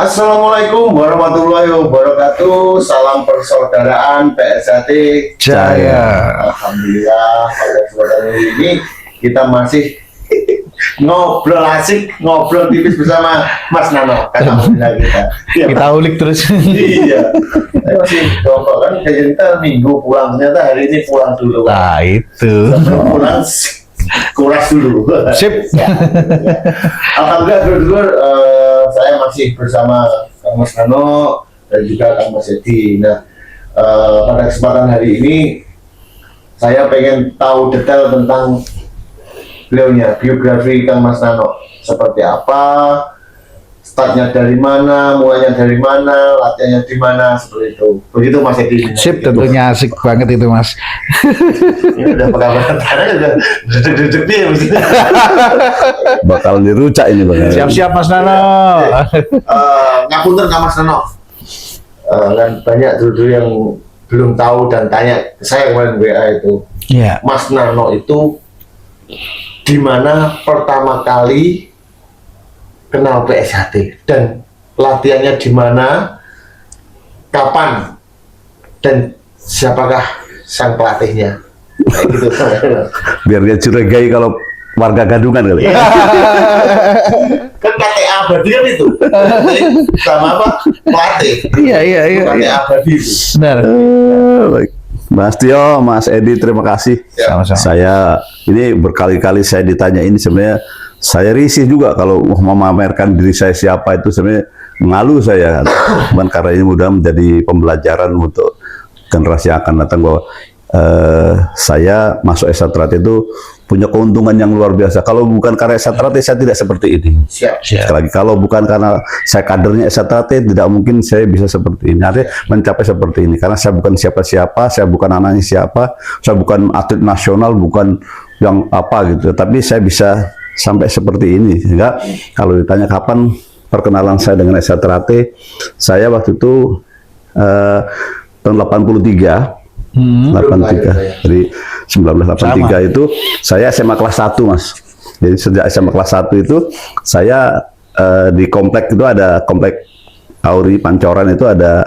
Assalamualaikum warahmatullahi wabarakatuh. Salam persaudaraan PSAT Jaya. Alhamdulillah pada kesempatan ini kita masih ngobrol asik, ngobrol tipis bersama Mas Nano. Alhamdulillah Kita ulik terus. Iya. Masih ngomong kan kita minggu pulang, ternyata hari ini pulang dulu. Nah itu. Sebelum pulang kuras dulu. Sip. Alhamdulillah dulur, saya masih bersama Kang Mas Nano dan juga Kang Mas Edi. Nah, pada kesempatan hari ini saya pengen tahu detail tentang beliaunya, biografi Kang Mas Nano seperti apa, startnya dari mana, mulainya dari mana, latihannya di mana, seperti itu. Begitu Mas Edi. Sip, tentunya asik banget itu Mas. Ini udah pegang tangan udah dedek dia maksudnya. Bakal dirucak ini bakal. Siap-siap Mas Nano. Ngapunten Kang Mas Nano. Kan banyak dulu yang belum tahu dan tanya ke saya kemarin WA itu. Iya. Mas Nano itu di mana pertama kali kenal PSHT dan latihannya di mana, kapan, dan siapakah sang pelatihnya? Kayak gitu. Biar dia curigai kalau warga Gadungan kali. Kan KTA abadi kan itu. Sama apa? Pelatih. Iya. KTA abadi itu. Benar. Baik. Mas Tio, Mas Edi, terima kasih. Sama-sama. Saya ini berkali-kali saya ditanya ini sebenarnya saya risih juga kalau mau memamerkan diri saya siapa itu sebenarnya malu saya. Cuman karena ini mudah menjadi pembelajaran untuk generasi yang akan datang bahwa saya masuk Esatrate itu punya keuntungan yang luar biasa. Kalau bukan karena Esatrate saya tidak seperti ini. Siap. Sekali lagi, kalau bukan karena saya kadernya Esatrate tidak mungkin saya bisa seperti ini. Artinya mencapai seperti ini. Karena saya bukan siapa-siapa, saya bukan anaknya siapa, saya bukan atlet nasional, bukan yang apa gitu. Tapi saya bisa sampai seperti ini. Sehingga kalau ditanya kapan perkenalan saya dengan Esatrate, saya waktu itu tahun 83. 83 dari 1983 itu saya SMA kelas 1 Mas. Jadi sejak SMA kelas 1 itu saya di komplek itu ada komplek Auri Pancoran itu ada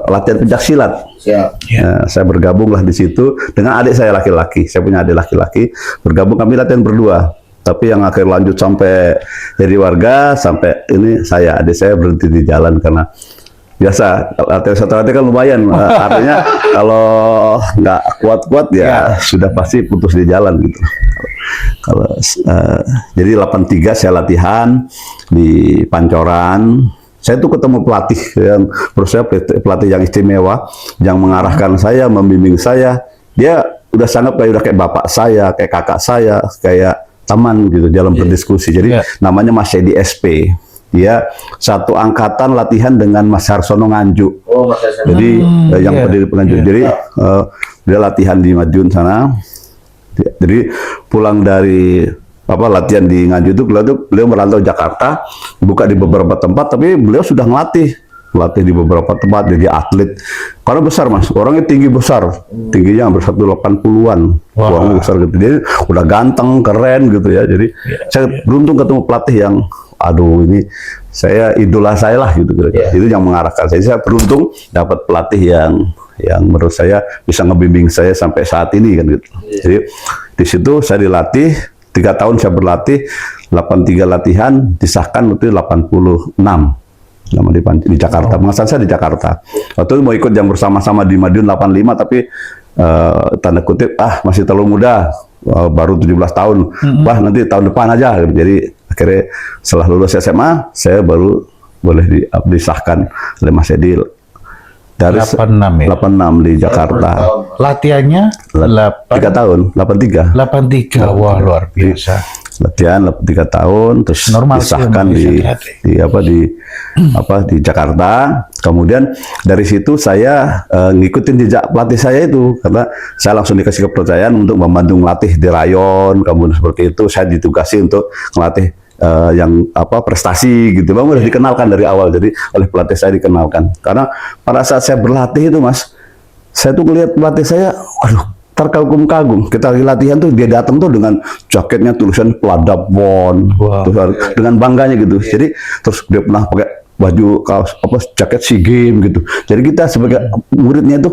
latihan pencaksilat. Siap. Saya bergabunglah di situ dengan adik saya laki-laki. Saya punya adik laki-laki, bergabung kami latihan berdua. Tapi yang akhir lanjut sampai jadi warga sampai ini adik saya berhenti di jalan karena biasa latihan satu kan lumayan, artinya kalau nggak kuat-kuat ya sudah pasti putus di jalan gitu. Kalau jadi 83 saya latihan di Pancoran. Saya tuh ketemu pelatih yang menurut saya pelatih yang istimewa, yang mengarahkan saya, membimbing saya. Dia udah sangat udah kayak bapak saya, kayak kakak saya, kayak teman gitu dalam berdiskusi. Jadi namanya Mas Edi SP. Dia satu angkatan latihan dengan Mas Harsono Nganjuk. Oh, Mas Harsono. Jadi yang pendiri penganjuk. Jadi dia latihan di Madiun sana. Jadi pulang dari latihan di Nganjuk itu beliau merantau Jakarta, buka di beberapa tempat, tapi beliau sudah ngelatih di beberapa tempat, jadi atlet. Karena besar Mas, orangnya tinggi besar, tingginya hampir 180-an, orangnya besar gitu. Jadi udah ganteng, keren gitu ya. Jadi saya beruntung ketemu pelatih yang aduh ini saya idola saya lah gitu kira-kira. Itu yang mengarahkan saya. Saya beruntung dapat pelatih yang menurut saya bisa ngebimbing saya sampai saat ini kan gitu. Jadi di situ saya dilatih 3 tahun saya berlatih, 83 latihan disahkan itu 86 di Jakarta. Pengasahan saya di Jakarta. Waktu itu mau ikut yang bersama-sama di Madiun 85 tapi tanda kutip masih terlalu muda. Baru 17 tahun. Wah, nanti tahun depan aja. Jadi akhirnya setelah lulus SMA, saya baru boleh disahkan oleh Mas Edi dari 86 ya? 86 di Jakarta. Latihannya 3 tahun, 83. 83. Wah, luar biasa. Latihan 3 tahun, terus normal disahkan di Jakarta. Kemudian dari situ saya ngikutin jejak pelatih saya itu, karena saya langsung dikasih kepercayaan untuk membantu melatih di rayon. Kemudian seperti itu saya ditugasi untuk melatih yang prestasi gitu. Bang udah dikenalkan dari awal, jadi oleh pelatih saya dikenalkan. Karena pada saat saya berlatih itu Mas, saya tuh ngelihat pelatih saya, waduh, terkagum-kagum. Kita lagi latihan tuh dia datang tuh dengan jaketnya tulisan Peladap Won, dengan bangganya gitu. Jadi terus dia pernah pakai baju kaos apa jaket SEA Games gitu. Jadi kita sebagai muridnya itu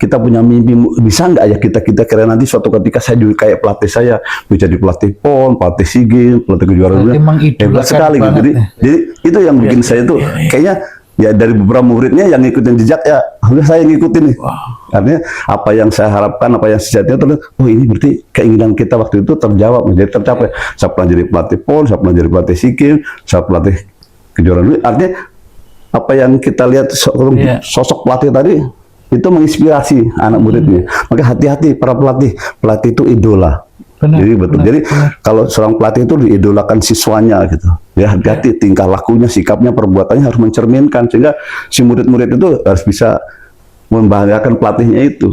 kita punya mimpi, bisa nggak ya kita kira nanti suatu ketika saya juga kayak pelatih saya bisa jadi pelatih PON, pelatih SEA Games, pelatih kejuaraan dunia. Hebat sekali gitu. Jadi itu yang bikin saya tuh kayaknya ya dari beberapa muridnya yang ngikutin jejak ya, udah saya ngikutin nih. Artinya apa yang saya harapkan, apa yang sejatinya terus, oh ini berarti keinginan kita waktu itu terjawab, menjadi tercapai. Saya pernah jadi pelatih PON, saya pernah jadi pelatih SEA Games, saya pelatih kejuaraan dunia. Artinya apa yang kita lihat sosok pelatih tadi itu menginspirasi anak muridnya. Maka hati-hati para pelatih itu idola. Benar, jadi betul. Jadi kalau seorang pelatih itu diidolakan siswanya gitu. Ya hati-hati tingkah lakunya, sikapnya, perbuatannya harus mencerminkan sehingga si murid-murid itu harus bisa membahagiakan pelatihnya itu.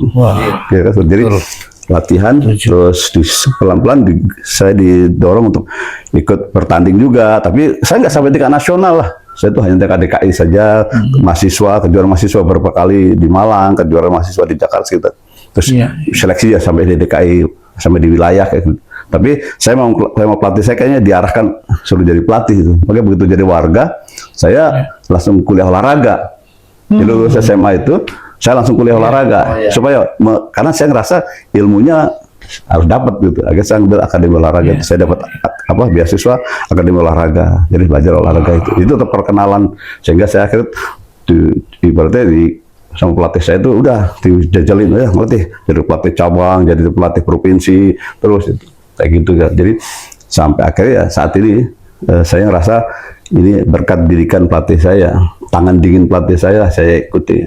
Ya, kan? Jadi latihan terus pelan-pelan saya didorong untuk ikut bertanding juga. Tapi saya nggak sampai tingkat nasional lah. Saya itu hanya tingkat DKI saja, mahasiswa, kejuaraan mahasiswa beberapa kali di Malang, kejuaraan mahasiswa di Jakarta sekitar. Terus seleksi ya sampai di DKI, sampai di wilayah kayak gitu. Tapi saya mau pelatih saya kayaknya diarahkan suruh jadi pelatih itu. Makanya begitu jadi warga, saya langsung kuliah olahraga. Di lulus SMA itu, saya langsung kuliah olahraga supaya karena saya ngerasa ilmunya harus dapat gitu. Akhirnya saya ambil akademi olahraga, saya dapat beasiswa akademi olahraga, jadi belajar olahraga itu untuk perkenalan sehingga saya akhirnya ibaratnya sama pelatih saya itu udah dijajalin ya ngerti jadi pelatih cabang, jadi pelatih provinsi terus itu kayak gitu kan. Jadi sampai akhirnya ya saat ini saya ngerasa ini berkat didikan pelatih saya, tangan dingin pelatih saya ikuti.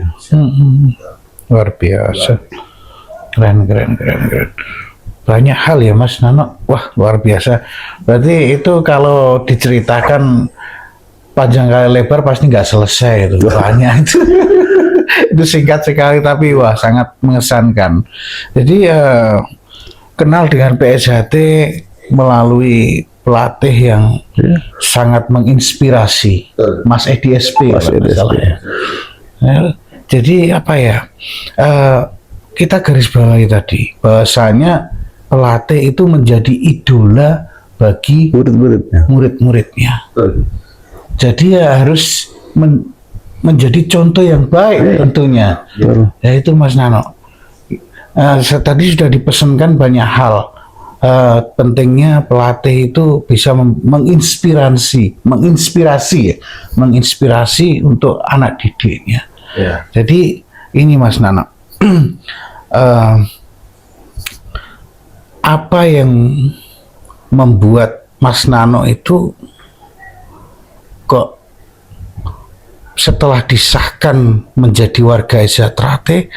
Luar biasa, keren. Banyak hal ya Mas Nano, wah luar biasa. Berarti itu kalau diceritakan panjang kali lebar pasti nggak selesai itu, banyak itu. Itu singkat sekali tapi wah sangat mengesankan. Jadi kenal dengan PSHT melalui pelatih yang sangat menginspirasi, Mas Edi SP. Jadi apa ya? Kita garis bawahi tadi bahwasanya pelatih itu menjadi idola bagi murid-muridnya. Jadi ya harus menjadi contoh yang baik tentunya. Yaitu Mas Nano. Tadi sudah dipesankan banyak hal. Pentingnya pelatih itu bisa menginspirasi untuk anak didiknya. Jadi ini Mas Nano. Apa yang membuat Mas Nano itu kok setelah disahkan menjadi warga SHT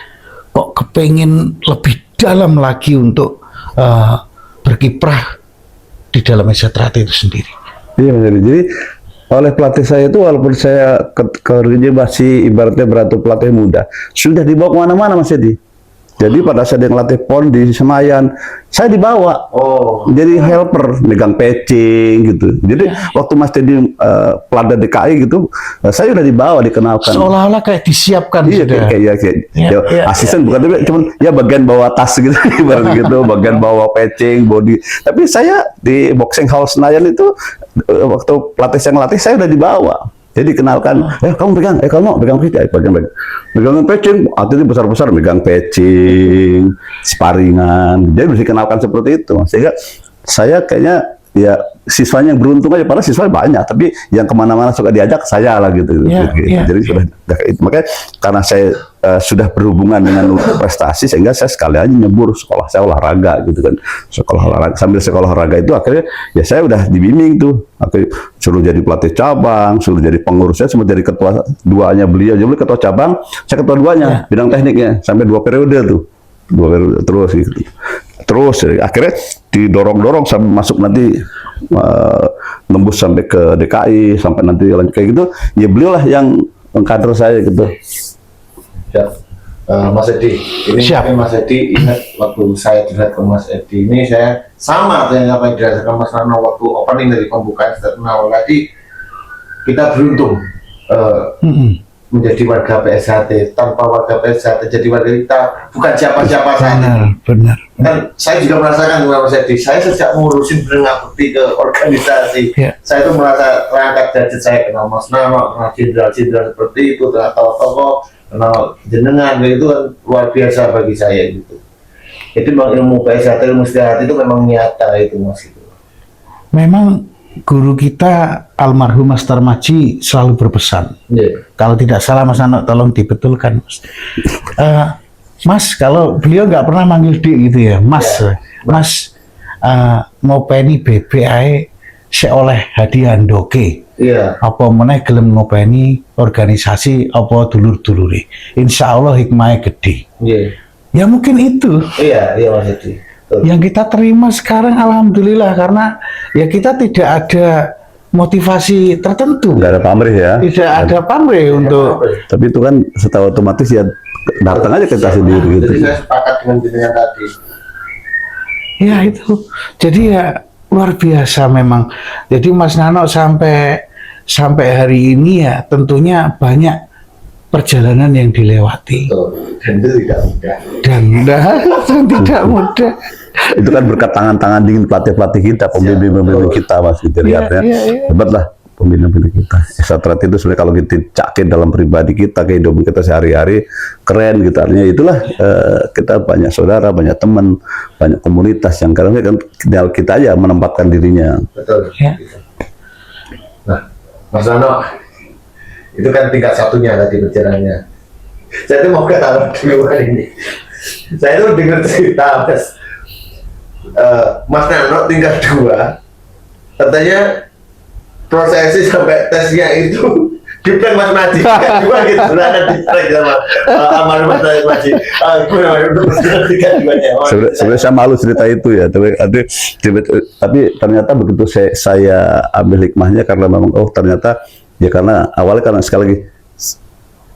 kok kepengin lebih dalam lagi untuk berkiprah di dalam SHT itu sendiri? Iya, jadi oleh pelatih saya itu walaupun saya kerja masih ibaratnya beratu pelatih muda, sudah dibawa kemana-mana Mas Edi. Jadi pada saat dia ngelatih PON di Senayan, saya dibawa. Jadi helper, megang patching gitu. Jadi waktu Mas Teddy pelada DKI gitu, saya udah dibawa, dikenalkan. Seolah-olah kayak disiapkan. Kayak asisten bukan, tapi cuman ya bagian bawa tas gitu, ibarat gitu, bagian bawa patching, body. Tapi saya di boxing hall Senayan itu waktu pelatih saya ngelatih, saya udah dibawa. Jadi dikenalkan, kamu pegang, kamu pegang patching, artinya besar-besar, megang patching, sparingan, jadi dikenalkan seperti itu, sehingga saya kayaknya ya siswanya yang beruntung aja, padahal siswanya banyak, tapi yang kemana-mana suka diajak saya lah gitu. Jadi sudah, makanya karena saya sudah berhubungan dengan prestasi, sehingga saya sekali aja nyebur sekolah saya olahraga gitu kan, sekolah olahraga, sambil sekolah olahraga itu akhirnya ya saya udah dibimbing tuh, akhirnya suruh jadi pelatih cabang, suruh jadi pengurus, saya sempat jadi ketua duanya beliau, jadi ketua cabang, saya ketua duanya, bidang tekniknya, sampai 2 periode tuh, 2 periode terus gitu. Terus akhirnya didorong-dorong sampai masuk nanti nembus sampai ke DKI, sampai nanti lanjut kayak gitu, ya beliau lah yang mengkader saya gitu. Mas Edi, ini Mas Edi ingat waktu saya dilihat ke Mas Edi ini, saya sama dengan apa yang dirasakan Mas Nano waktu opening dari pembukaan Statement tadi. Kita beruntung menjadi warga PSHT. Tanpa warga PSHT jadi warga kita bukan siapa-siapa saja. Benar. Kan saya juga merasakan Mas Edi, saya sejak ngurusin berbakti ke organisasi, Ya. saya tuh merasa terangkat derajat saya, kenal Mas Nano, kenal jenderal-jenderal seperti itu, kenal tokoh-tokoh, kenal jenengan, itu kan luar biasa bagi saya gitu. Itu memang ilmu PSHT, ilmu istirahat itu memang nyata itu Mas itu. Memang guru kita almarhum Mas Tarmaji selalu berpesan. Iya. Kalau tidak salah Mas Nano, tolong dibetulkan Mas. Mas, kalau beliau nggak pernah manggil Dik gitu ya, Mas. Ya. Mas, ngopeni BBI seoleh hadiah ndoke. Iya. Apa meneh gelem ngopeni organisasi apa dulur-dulure. Insya Allah hikmahnya gede. Iya. Ya mungkin itu Iya, Mas Edi. Betul. yang kita terima sekarang, alhamdulillah, karena ya kita tidak ada motivasi tertentu, Nggak ada pamrih ya. tidak ada pamrih untuk Tapi itu kan setelah otomatis ya datang aja kita sendiri gitu. Jadi saya sepakat dengan jenengan tadi. ya itu. Jadi ya luar biasa memang. Jadi Mas Nano sampai hari ini ya tentunya banyak perjalanan yang dilewati Betul. Dan itu tidak mudah. dan tidak mudah. Itu kan berkat tangan-tangan dingin pelatih-pelatih kita, pembimbing-pembimbing kita Mas gitu lihatnya. Hebat lah pembimbing kita. Eksatrat itu sebenarnya kalau kita cakin dalam pribadi kita, kehidupan kita sehari-hari, keren gitu. Artinya itulah kita banyak saudara, banyak teman, banyak komunitas yang kadang kan tinggal kita aja menempatkan dirinya. Betul. Ya. Nah, Mas Nano, itu kan tingkat satunya tadi perjalanannya. Saya tuh mau ketawa dulu ini. Saya tuh dengar cerita Mas Nano tingkat 2, katanya prosesi sampai tesnya itu di plan Mas Maji. Juga gitu, akan di plan sama almarhum Mas Maji. Tingkat 2-nya. Sebenarnya saya malu cerita itu ya, tapi ternyata begitu saya ambil hikmahnya karena memang ternyata ya karena awalnya karena sekali lagi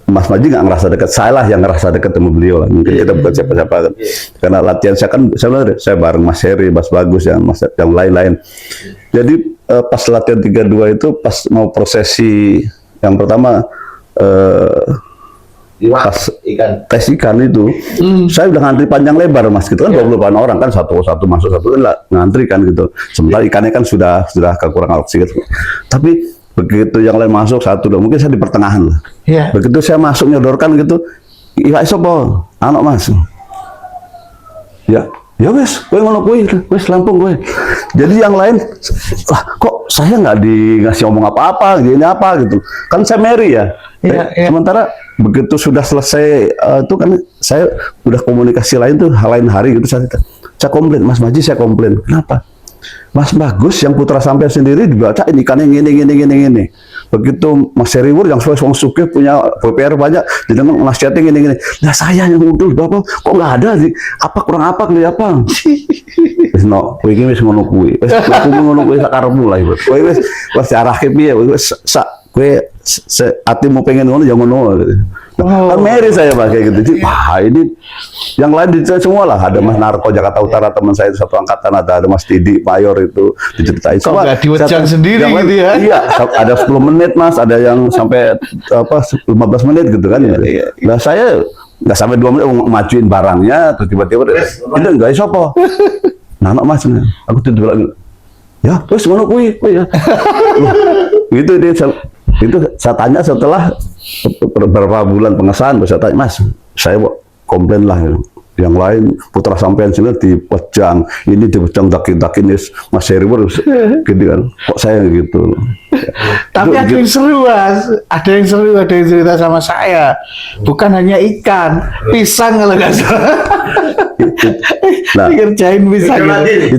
Mas Maji nggak ngerasa dekat, saya lah yang ngerasa dekat sama beliau lah. Mungkin kita bukan siapa-siapa kan. Karena latihan saya bareng Mas Heri, Mas Bagus, yang lain-lain. Jadi pas latihan 32 itu pas mau prosesi yang pertama pas tes ikan itu, saya udah ngantri panjang lebar Mas gitu kan, 20-an orang kan satu masuk satu kan ngantri kan gitu. Sementara ikannya kan sudah kekurangan oksigen. Tapi begitu yang lain masuk satu, mungkin saya di pertengahan lah. Ya. Begitu saya masuk nyodorkan gitu, iya sopo, anak Mas. Ya wes, gue ngono kuwi, wes Lampung gue. Jadi yang lain, lah kok saya nggak ngasih ngomong apa-apa, gini apa gitu. Kan saya Mary ya. Iya. Sementara begitu sudah selesai itu kan saya udah komunikasi lain tuh hal lain hari gitu saya komplain, Mas Maji saya komplain. Kenapa? Mas Bagus yang putra sampai sendiri dibaca ini ikannya gini. Begitu Mas Heriwur yang sesuai suke punya PPR banyak, jadi nasihatnya gini. Nah saya yang ngudul bapak kok nggak ada sih? Apa kurang apa kali apa? Wis no, kowe iki wis ngono kuwi. Wis ngono kuwi sak karepmu lah iku. Kowe wis arahke piye? Wis sak kowe atimu pengen ngono ya ngono. Kan Mary saya pakai gitu. Jadi, wah ini yang lain diceritain semua lah. Ada Mas Narko Jakarta Utara teman saya itu satu angkatan, ada Mas Didi Mayor itu diceritain. Kok nggak diwejang sendiri yang gitu ya? Iya, ada 10 menit Mas, ada yang sampai 15 menit gitu kan. Nah saya nggak sampai 2 menit majuin barangnya, terus tiba-tiba ini nggak iso apa. Nah Mas, aku tuh bilang, ya terus ngono kuwi ya. Gitu dia. Itu saya tanya setelah beberapa bulan pengesahan, saya tanya, Mas, saya komplain lah yang lain putra sampean sini dipejang, ini dipejang dakin Mas Heri gitu kan, kok saya gitu. Tapi ada yang seru Mas, ada yang cerita sama saya, bukan hanya ikan, pisang kalau nggak salah. Nah, ngerjain pisang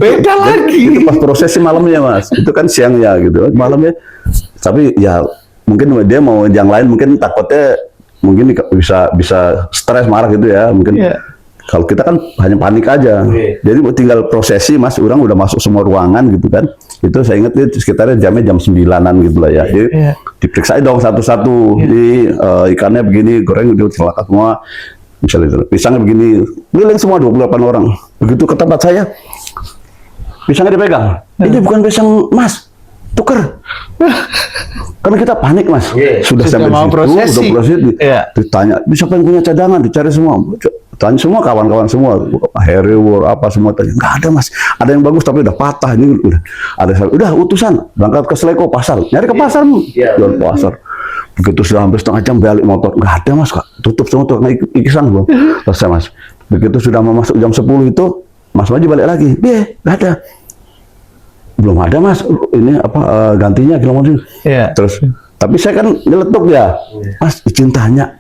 beda lagi. Itu pas prosesi malamnya Mas, itu kan siangnya gitu, malamnya. Tapi ya mungkin dia mau yang lain mungkin takutnya mungkin bisa stres marah gitu ya mungkin. Kalau kita kan hanya panik aja. Jadi tinggal prosesi Mas, orang udah masuk semua ruangan gitu kan. Itu saya ingat itu sekitarnya jam 9-an gitu lah ya. Jadi diperiksa dong satu-satu. Ini ikannya begini, goreng udah celaka semua. Misalnya itu, pisangnya begini. Keliling semua 28 orang. Begitu ke tempat saya, pisangnya dipegang. Ini bukan pisang Mas. tuker. Karena kita panik mas, Iya. sudah Sudah sampai mau situ, prosesi. udah prosesi, Iya. ditanya, siapa yang punya cadangan, dicari semua, tanya semua kawan-kawan semua, Harry War apa semua tanya, nggak ada mas, ada yang bagus tapi udah patah ini, udah utusan berangkat ke Sleko pasar, nyari ke pasar, Iya. jual pasar. Begitu sudah hampir setengah jam balik motor, nggak ada mas, Kak. Tutup semua tukang ikisan bang, selesai mas. Begitu sudah mau masuk jam 10 itu, Mas Maji balik lagi, nggak ada. Belum ada mas, ini apa gantinya kilometer. Iya. Terus, tapi saya kan nyeletuk ya, mas izin tanya,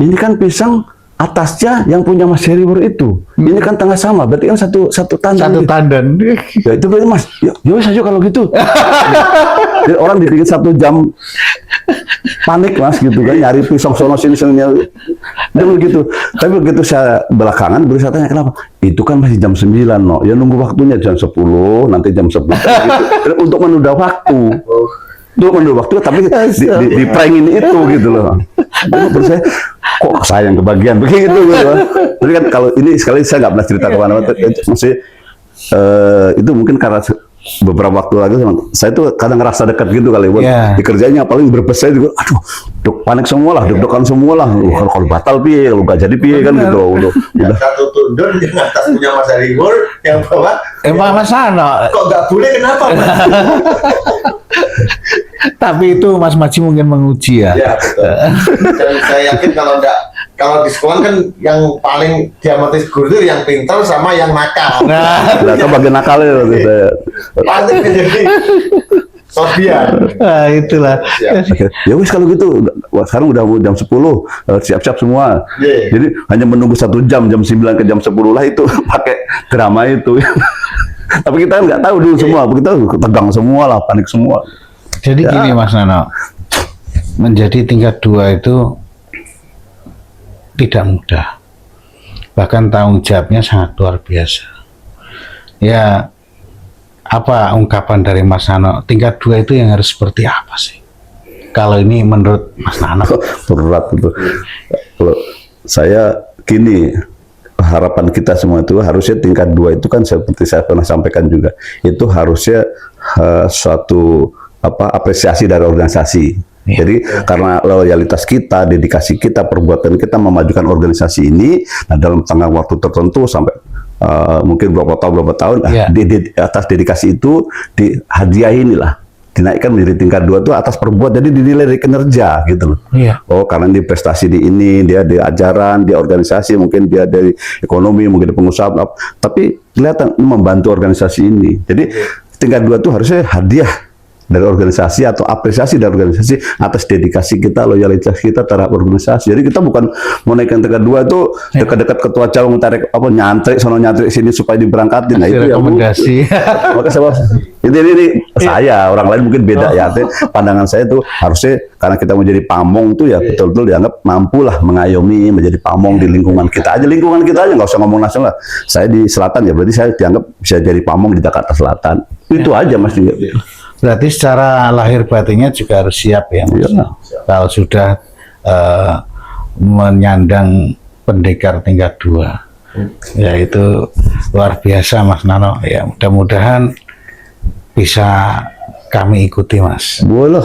ini kan pisang atasnya yang punya Mas Heriwur itu, ini kan tengah sama, berarti kan satu tandan. Satu gitu. tandan. Ya itu berarti mas, ya wes aja kalau gitu. Jadi orang dibikin 1 jam panik mas gitu kan, nyari pisang sono sini dia begitu. Tapi begitu saya belakangan, saya tanya kenapa? Itu kan masih jam 9 no, ya nunggu waktunya jam 10, nanti jam 11 gitu. Untuk menunda waktu. Untuk menunda waktu, tapi di prank ini itu gitu loh. Jadi menurut saya, kok saya yang kebagian begitu gitu. Tapi kan kalau ini sekali saya nggak pernah cerita kemana-mana, masih itu mungkin karena beberapa waktu lagi saya tuh kadang ngerasa dekat gitu kali buat dikerjanya, paling berbes saya juga, aduh panik semua lah, deg-degan semua lah, kalau batal piye, kalau nggak jadi piye kan gitu. Udah Satu tundun yang atas punya Mas Heriwur, yang bawah Mas Nano. kok nggak boleh, kenapa Mas? Tapi itu Mas Maji mungkin menguji ya. Ya betul. Dan saya yakin kalau di sekolah kan yang paling diamatis guru itu yang pintar sama yang nakal. Nah, atau bagian nakalnya waktu saya. Pasti menjadi Sofian. nah, itulah. Ya wis kalau gitu, sekarang udah jam 10, siap-siap semua. Yeah. Jadi hanya menunggu 1 jam 9 ke jam 10 lah itu pakai drama itu. Tapi kita nggak tahu dulu semua, kita tegang semua lah, panik semua. Jadi gini Mas Nano, menjadi tingkat 2 itu tidak mudah. Bahkan tanggung jawabnya sangat luar biasa. Ya, apa ungkapan dari Mas Nano? Tingkat 2 itu yang harus seperti apa sih? Kalau ini menurut Mas Nano. Berat itu. Kalau saya gini, harapan kita semua itu harusnya tingkat 2 itu kan seperti saya pernah sampaikan juga, itu harusnya suatu apresiasi dari organisasi. Jadi karena loyalitas kita, dedikasi kita, perbuatan kita memajukan organisasi ini, nah dalam tengah waktu tertentu sampai mungkin berapa tahun, di atas dedikasi itu dihadiahin lah, dinaikkan menjadi tingkat 2 itu atas perbuatan, jadi dinilai dari kinerja gitu loh. Oh karena dia prestasi di ini, dia di ajaran, di organisasi, mungkin dia dari ekonomi, mungkin di pengusaha, tapi kelihatan membantu organisasi ini. Jadi tingkat 2 itu harusnya hadiah dari organisasi atau apresiasi dari organisasi atas dedikasi kita, loyalitas kita terhadap organisasi. Jadi kita bukan mau naikkan tingkat 2 itu dekat-dekat ketua cabang tarik nyantrik sono nyantrik sini supaya diberangkatin. Nah itu rekomendasi. Maka ini saya, orang lain mungkin beda ya. Pandangan saya itu harusnya karena kita menjadi pamong itu ya betul-betul dianggap mampulah mengayomi menjadi pamong di lingkungan kita aja, nggak usah ngomong nasional. Saya di selatan ya, berarti saya dianggap bisa jadi pamong di Jakarta Selatan. Itu aja Mas. Berarti secara lahir batinnya juga harus siap ya Mas. Kalau sudah menyandang pendekar tingkat 2, ya itu luar biasa Mas Nano. Ya mudah-mudahan bisa kami ikuti Mas. Boleh.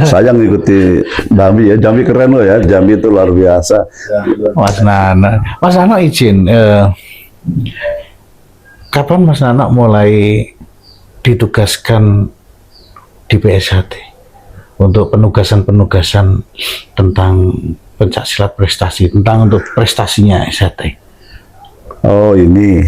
Saya ngikuti Jambi ya. Jambi keren loh ya. Jambi itu luar biasa. Mas Nano izin, kapan Mas Nano mulai ditugaskan di PSHT untuk penugasan-penugasan tentang pencaksilat prestasi, tentang untuk prestasinya SHT? Oh ini,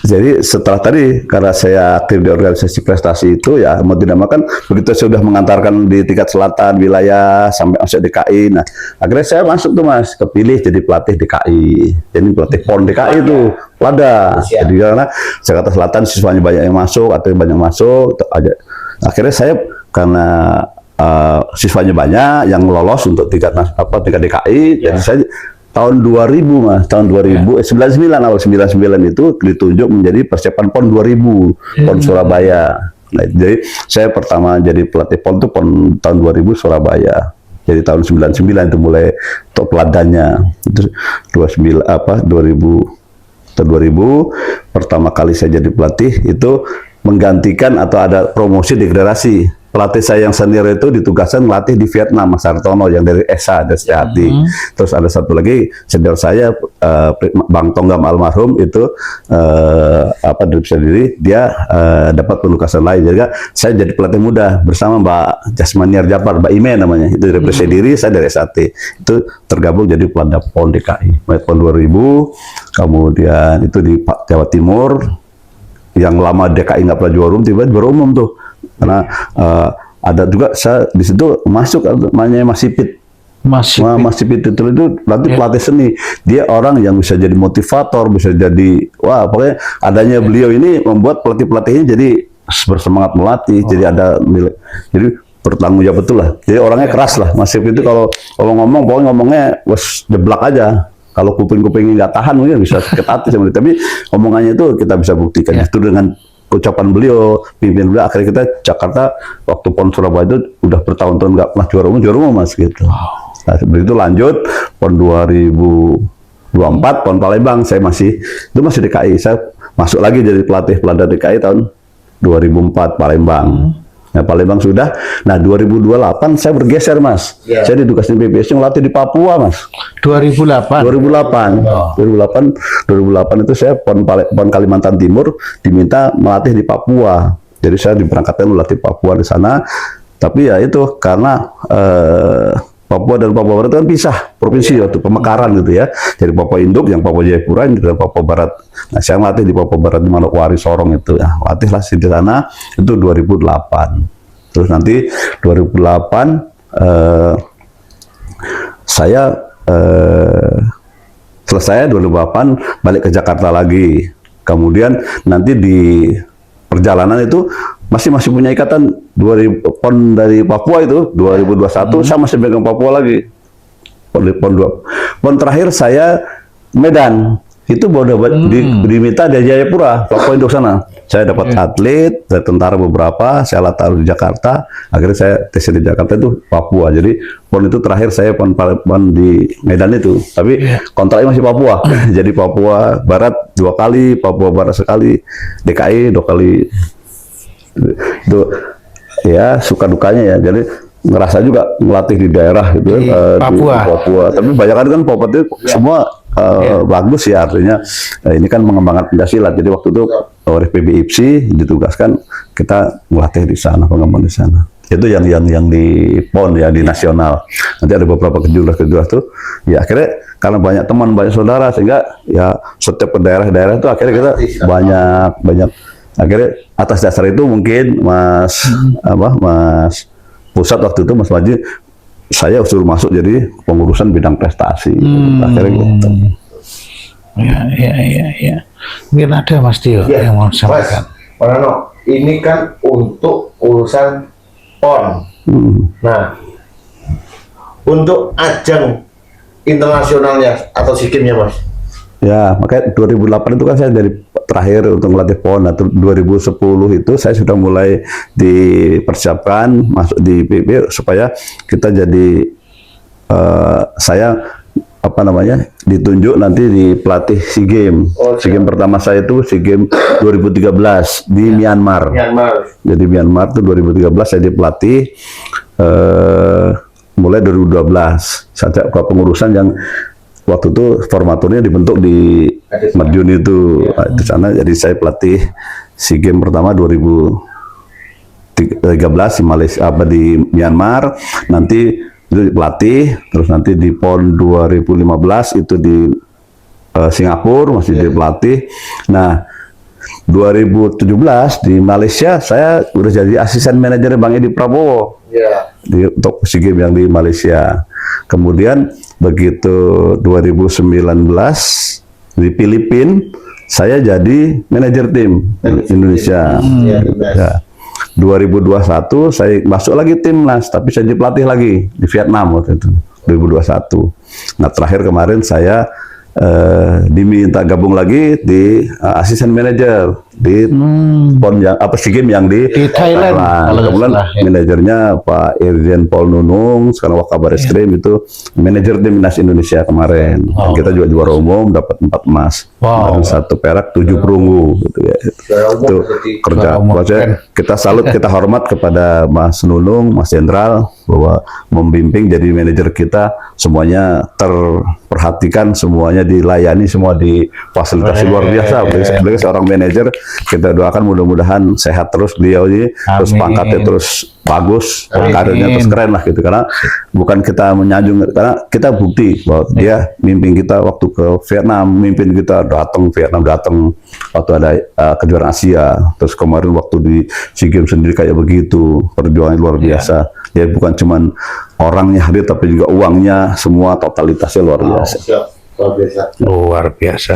jadi setelah tadi karena saya aktif di organisasi prestasi itu ya mau tidak mau kan begitu saya sudah mengantarkan di tingkat selatan wilayah sampai masuk DKI, nah akhirnya saya masuk tuh Mas, kepilih jadi pelatih DKI, jadi pelatih PON DKI itu Lada. Jadi karena Jakarta Selatan siswanya banyak yang masuk atau yang banyak masuk aja. Akhirnya saya karena siswanya banyak yang lolos untuk tingkat DKI, jadi saya tahun 2000 Mas, tahun 2000 awal 99 itu ditunjuk menjadi persiapan PON 2000, PON Surabaya. Nah, jadi saya pertama jadi pelatih PON itu PON tahun 2000 Surabaya. Jadi tahun 99 itu mulai untuk peladannya. Itu 2000 pertama kali saya jadi pelatih itu menggantikan atau ada promosi degradasi. Pelatih saya yang senior itu ditugaskan melatih di Vietnam, Mas Hartono yang dari ESA, dari Sehati. Terus ada satu lagi senior saya, Bang Tonggam almarhum itu dari sendiri dia dapat penugasan lain. Jadi saya jadi pelatih muda bersama Mbak Jasmaniar Japar, Mbak Ime namanya. Itu dari Presidiri, saya dari SAT. Itu tergabung jadi pelanda PON DKI. Mulai PON 2000, kemudian itu di Jawa Timur. Yang lama DKI nggak pernah juara umum, tiba-tiba juara umum tuh. Karena ada juga saya di situ masuk namanya Mas Sipit. Mas Sipit itu nanti pelatih seni. Dia orang yang bisa jadi motivator, bisa jadi pokoknya adanya beliau ini membuat pelatih-pelatihnya jadi bersemangat melatih. Jadi ada jadi bertanggung jawab betul lah. Jadi orangnya keras lah. Mas Sipit itu kalau ngomong pokoknya ngomongnya jeblak aja. Kalau kuping-kupingnya nggak tahan mungkin bisa sakit hati sama dia. Tapi omongannya itu kita bisa buktikan itu dengan ucapan beliau, pimpin beliau. Akhirnya kita Jakarta waktu PON Surabaya itu udah bertahun-tahun nggak pernah juara umum Mas gitu. Nah, begitu lanjut PON 2024 PON Palembang saya masih DKI. Saya masuk lagi jadi pelatih pelanda DKI tahun 2004 Palembang. Nah, Palembang sudah. Nah, 2028 saya bergeser, Mas. Saya ditugasin PPSC ngelatih di Papua, Mas. 2008 itu saya PON Kalimantan Timur diminta melatih di Papua. Jadi saya diberangkatkan melatih Papua di sana. Tapi ya itu karena Papua dan Papua Barat kan pisah provinsi waktu pemekaran gitu ya. Jadi Papua Induk yang Papua Jayapura dan Papua Barat. Nah, saya melatih di Papua Barat di Manokwari Sorong itu ya. Latihlah di sana itu 2008. Terus nanti 2008 saya selesai 2008 balik ke Jakarta lagi. Kemudian nanti di perjalanan itu masih punya ikatan PON dari Papua itu 2021 saya masih pegang Papua lagi. PON terakhir saya Medan itu diminta di Jayapura, Papua Induk sana. Saya dapat atlet dari tentara beberapa, saya taruh di Jakarta. Akhirnya saya tes di Jakarta itu Papua. Jadi PON itu terakhir saya PON di Medan itu, tapi kontraknya masih Papua. Jadi Papua Barat 2 kali, Papua Barat sekali, DKI 2 kali. Itu ya suka dukanya ya. Jadi ngerasa juga melatih di daerah gitu di Papua. Tapi banyak kan Papua itu semua bagus ya, artinya ini kan mengembangkan pencaksilat. Jadi waktu itu oleh PBIPSI ditugaskan kita melatih di sana, pengembangan di sana. Itu yang di PON ya, di nasional. Nanti ada beberapa kejuaraan tuh. Ya akhirnya karena banyak teman, banyak saudara sehingga ya setiap ke daerah-daerah itu akhirnya kita banyak. Akhirnya atas dasar itu mungkin Mas Pusat waktu itu Mas Maji saya suruh masuk jadi pengurusan bidang prestasi. Akhirnya gitu. Ya. Mungkin ada Mas Tio yang mau sampaikan. Mas Nano, ini kan untuk urusan PON. Nah, untuk ajang internasionalnya atau SEA-Games-nya, Mas? Ya, makanya 2008 itu kan saya dari terakhir untuk melatih PON. Nah, 2010 itu saya sudah mulai dipersiapkan masuk di PB supaya kita jadi saya ditunjuk nanti di pelatih SEA Games. SEA Games pertama saya itu SEA Games 2013 di Myanmar. Jadi Myanmar itu 2013 saya di pelatih mulai 2012. Saya kepengurusan yang waktu itu formaturnya dibentuk di Madiun itu di sana. Jadi saya pelatih SEA Games pertama 2013 di Malaysia di Myanmar, nanti itu pelatih, terus nanti di PON 2015 itu di Singapura masih jadi pelatih. Nah 2017 di Malaysia saya udah jadi asisten manajer Bang Edi Prabowo untuk SEA Games yang di Malaysia. Kemudian begitu 2019 di Filipina saya jadi manajer tim Indonesia. 2021 saya masuk lagi timnas, tapi saya jadi pelatih lagi di Vietnam waktu itu 2021. Nah terakhir kemarin saya diminta gabung lagi di asisten manajer di PON yang SEA Games yang di Thailand, kalau nggak kebetulan salah, ya. manajernya Pak Irjen Pol Nunung, sekarang Wakabareskrim itu manajer timnas Indonesia kemarin. Dan kita juga juara umum, dapat 4 emas, Wow. dan 1 perak, 7 perunggu gitu ya. Juara umum Itu berarti. kerja. Juara umum, Maksudnya keren. kita salut, kita hormat kepada Mas Nunung, Mas Jenderal bahwa membimbing jadi manajer kita, semuanya terperhatikan, semuanya dilayani, semua difasilitasi luar biasa. Beliau seorang manajer, kita doakan mudah-mudahan sehat terus beliau ini, terus Amin. pangkatnya terus bagus, Amin. karirnya terus keren lah gitu. Karena bukan kita menyanjung, karena kita bukti bahwa dia mimpin kita waktu ke Vietnam, mimpin kita datang Vietnam, datang waktu ada kejuaraan Asia, terus kemarin waktu di SEA Games sendiri kayak begitu, perjuangan luar biasa. Dia bukan cuman orangnya hadir, tapi juga uangnya, semua totalitasnya luar biasa. Siap, luar biasa. Luar biasa.